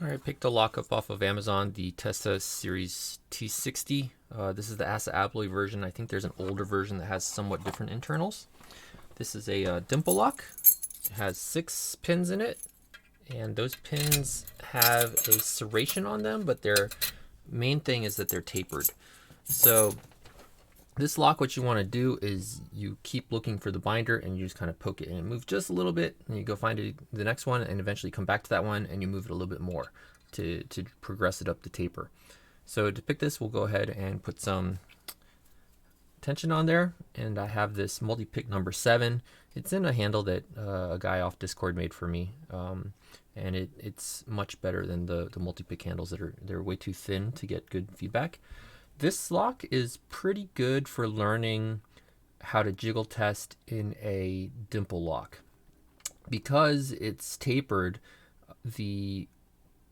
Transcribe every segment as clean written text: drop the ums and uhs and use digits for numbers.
All right, picked a lock up off of Amazon, the Tesa Series T-60. This is the Asa Abloy version. I think there's an older version that has somewhat different internals. This is a dimple lock. It has 6 pins in it, and those pins have a serration on them, but their main thing is that they're tapered. So this lock, what you want to do is you keep looking for the binder and you just kind of poke it and it moves just a little bit, and you go find the next one and eventually come back to that one and you move it a little bit more to progress it up the taper. So to pick this, we'll go ahead and put some tension on there, and I have this multi-pick number 7. It's in a handle that a guy off Discord made for me, and it's much better than the multi-pick handles they're way too thin to get good feedback. This lock is pretty good for learning how to jiggle test in a dimple lock. Because it's tapered, the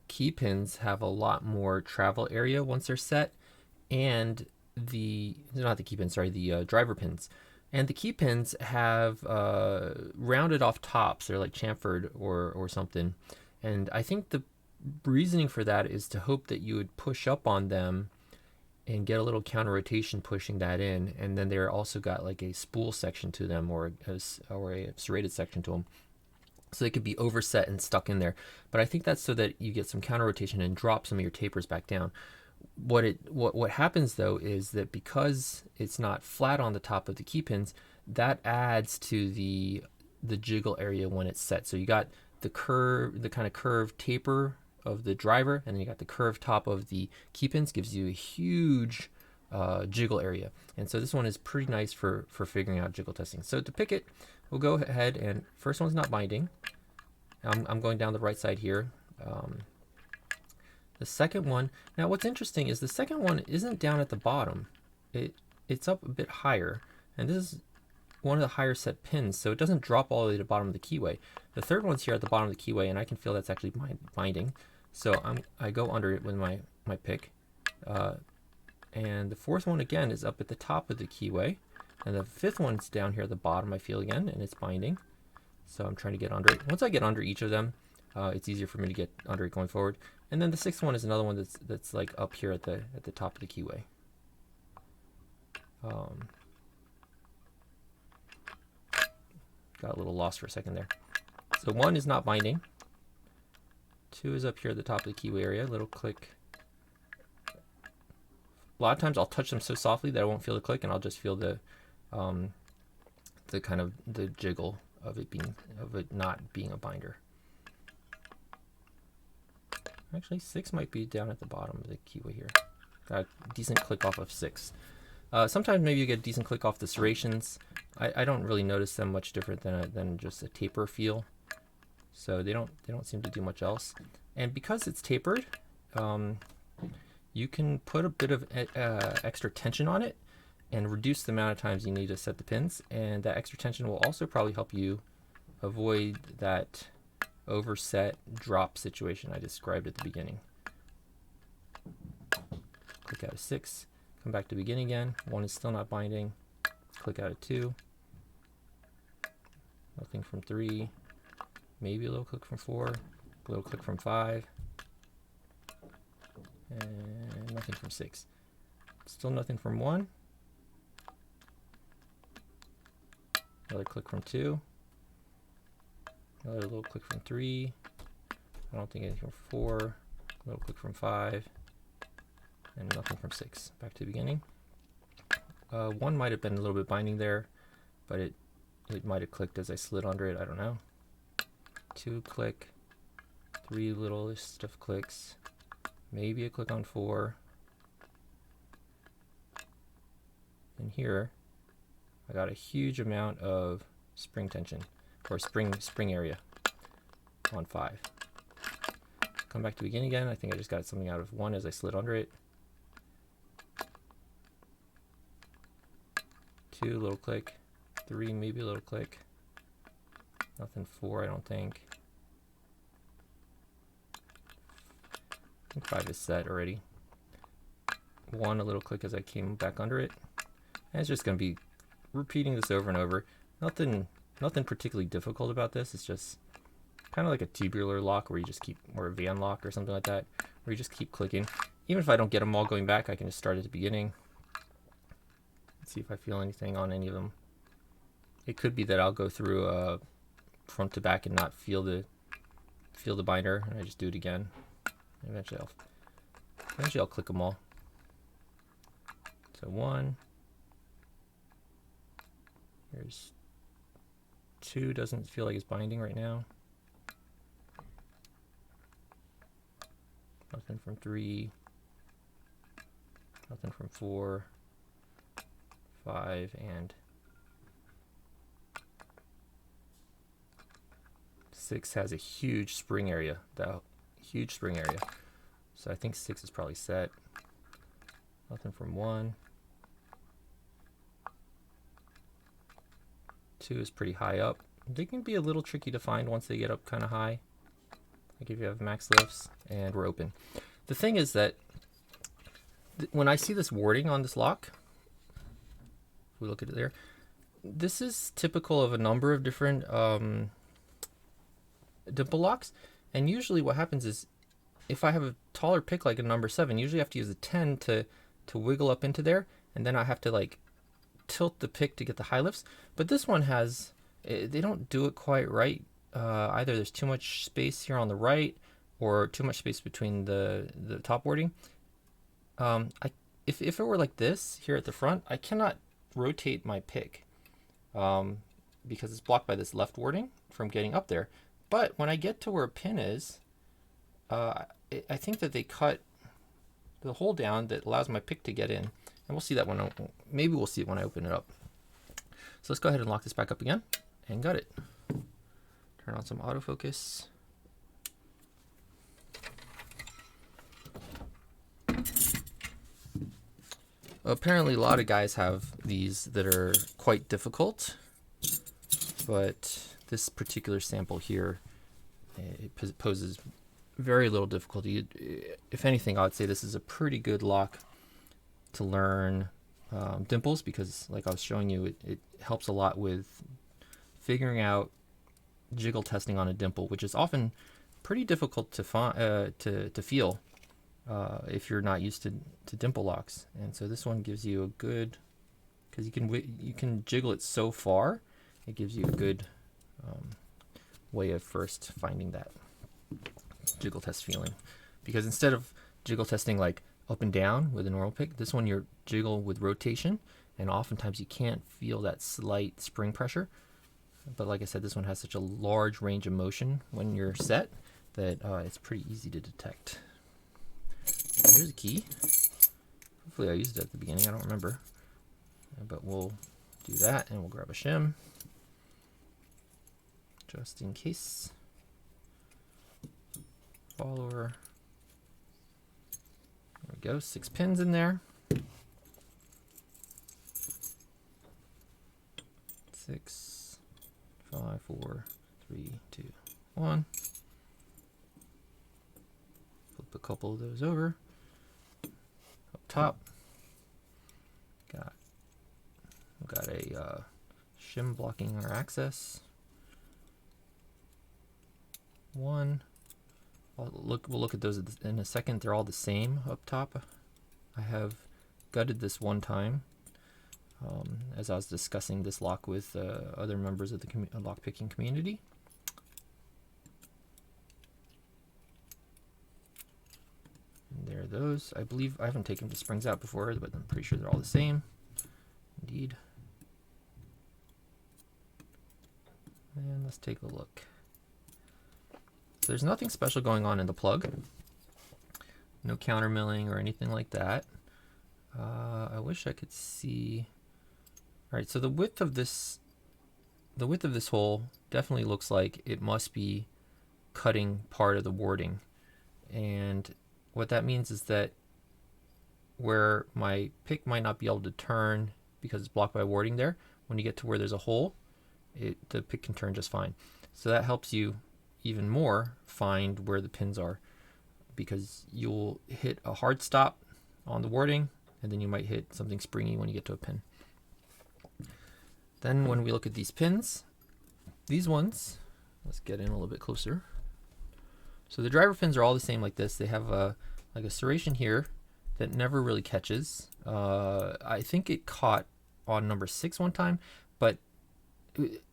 key pins have a lot more travel area once they're set, and the driver pins. And the key pins have rounded off tops. They're like chamfered or something. And I think the reasoning for that is to hope that you would push up on them and get a little counter rotation pushing that in, and then they're also got like a spool section to them or a serrated section to them, so they could be overset and stuck in there. But I think that's so that you get some counter rotation and drop some of your tapers back down. What happens though is that because it's not flat on the top of the key pins, that adds to the jiggle area when it's set. So you got the kind of curved taper of the driver, and then you got the curved top of the key pins, gives you a huge jiggle area. And so this one is pretty nice for figuring out jiggle testing. So to pick it, we'll go ahead, and first one's not binding. I'm going down the right side here. The second one, now what's interesting is the second one isn't down at the bottom. It's up a bit higher, and this is one of the higher set pins, so it doesn't drop all the way to the bottom of the keyway. The third one's here at the bottom of the keyway, and I can feel that's actually binding. So I go under it with my pick. And the fourth one again is up at the top of the keyway. And the fifth one's down here at the bottom, I feel again, and it's binding. So I'm trying to get under it. Once I get under each of them, it's easier for me to get under it going forward. And then the sixth one is another one that's like up here at the top of the keyway. Got a little lost for a second there. So 1 is not binding. 2 is up here at the top of the keyway area. Little click. A lot of times I'll touch them so softly that I won't feel the click, and I'll just feel the kind of the jiggle of it not being a binder. Actually, 6 might be down at the bottom of the keyway here. Got a decent click off of 6. Sometimes maybe you get a decent click off the serrations. I don't really notice them much different than just a taper feel. So they don't seem to do much else. And because it's tapered, you can put a bit of extra tension on it and reduce the amount of times you need to set the pins. And that extra tension will also probably help you avoid that overset drop situation I described at the beginning. Click out of 6. Come back to beginning again. 1 is still not binding. Click out of 2. Nothing from 3. Maybe a little click from 4. A little click from 5. And nothing from 6. Still nothing from 1. Another click from 2. Another little click from 3. I don't think anything from 4. A little click from 5. And nothing from 6. Back to the beginning. 1 might have been a little bit binding there, but it might have clicked as I slid under it. I don't know. 2 click. 3 little stiff clicks. Maybe a click on 4. And here, I got a huge amount of spring tension, or spring area on 5. Come back to begin again. I think I just got something out of 1 as I slid under it. 2, little click. 3, maybe a little click. Nothing 4, I don't think. I think 5 is set already. 1, a little click as I came back under it. And it's just going to be repeating this over and over. Nothing particularly difficult about this. It's just kind of like a tubular lock where you just keep, or a van lock or something like that, where you just keep clicking. Even if I don't get them all going back, I can just start at the beginning. Let's see if I feel anything on any of them. It could be that I'll go through front to back and not feel the binder, and I just do it again. Eventually I'll click them all. So 1. There's 2, doesn't feel like it's binding right now. Nothing from 3. Nothing from 4, 5, and 6 has a huge spring area. Huge spring area. So I think 6 is probably set. Nothing from 1. 2 is pretty high up. They can be a little tricky to find once they get up kind of high, like if you have max lifts, and we're open. The thing is that when I see this warding on this lock, if we look at it there, this is typical of a number of different dimple locks, and usually what happens is if I have a taller pick like a number 7, usually I have to use a 10 to wiggle up into there, and then I have to like tilt the pick to get the high lifts. But this one has, they don't do it quite right. Either there's too much space here on the right, or too much space between the top warding. If it were like this here at the front, I cannot rotate my pick because it's blocked by this left warding from getting up there. But when I get to where a pin is, I think that they cut the hole down that allows my pick to get in. And we'll see that when maybe we'll see it when I open it up. So let's go ahead and lock this back up again and gut it. Turn on some autofocus. Apparently a lot of guys have these that are quite difficult, but this particular sample here, it poses very little difficulty. If anything, I would say this is a pretty good lock to learn dimples, because like I was showing you, it helps a lot with figuring out jiggle testing on a dimple, which is often pretty difficult to feel if you're not used to dimple locks. And so this one gives you a good, because you can jiggle it so far, it gives you a good way of first finding that jiggle test feeling. Because instead of jiggle testing like up and down with a normal pick, this one you're jiggle with rotation, and oftentimes you can't feel that slight spring pressure. But like I said, this one has such a large range of motion when you're set that it's pretty easy to detect. Here's a key. Hopefully I used it at the beginning, I don't remember. But we'll do that, and we'll grab a shim just in case. Follower. There we go, 6 pins in there. 6, 5, 4, 3, 2, 1. Flip a couple of those over. Up top, got a shim blocking our access. 1. We'll look at those in a second. They're all the same up top. I have gutted this one time as I was discussing this lock with other members of the lock picking community. And there are those. I believe I haven't taken the springs out before, but I'm pretty sure they're all the same. Indeed. And let's take a look. So there's nothing special going on in the plug. No counter milling or anything like that. I wish I could see. All right, so the width of this hole definitely looks like it must be cutting part of the warding. And what that means is that where my pick might not be able to turn because it's blocked by warding there, when you get to where there's a hole, the pick can turn just fine. So that helps you even more find where the pins are, because you'll hit a hard stop on the warding, and then you might hit something springy when you get to a pin. Then when we look at these pins, these ones Let's get in a little bit closer. So the driver fins are all the same like this. They have like a serration here that never really catches. I think it caught on number 6 one time, but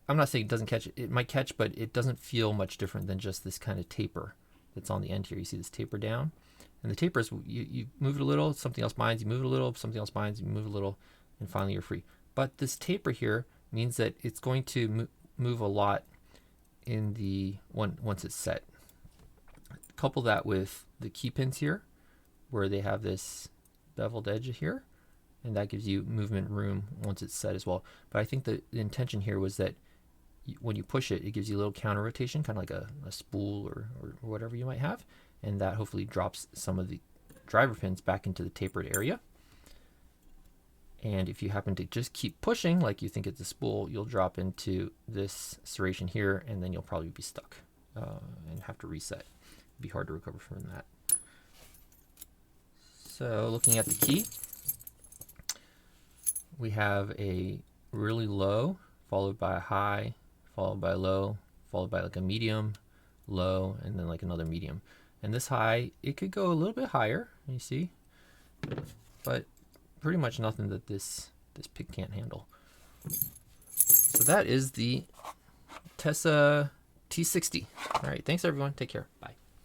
I'm not saying it doesn't catch. It might catch, but it doesn't feel much different than just this kind of taper that's on the end here. You see this taper down, and the taper is you move it a little, something else binds, you move it a little, something else binds, you move it a little, and finally you're free. But this taper here means that it's going to move a lot in the once it's set. Couple that with the key pins here, where they have this beveled edge here, and that gives you movement room once it's set as well. But I think the intention here was that when you push it, it gives you a little counter rotation, kind of like a spool or whatever you might have, and that hopefully drops some of the driver pins back into the tapered area. And if you happen to just keep pushing like you think it's a spool, you'll drop into this serration here, and then you'll probably be stuck and have to reset. It'd be hard to recover from that. So looking at the key, we have a really low, followed by a high, followed by a low, followed by like a medium, low, and then like another medium. And this high, it could go a little bit higher, you see, but pretty much nothing that this pick can't handle. So that is the Tesa T-60. All right, thanks everyone. Take care.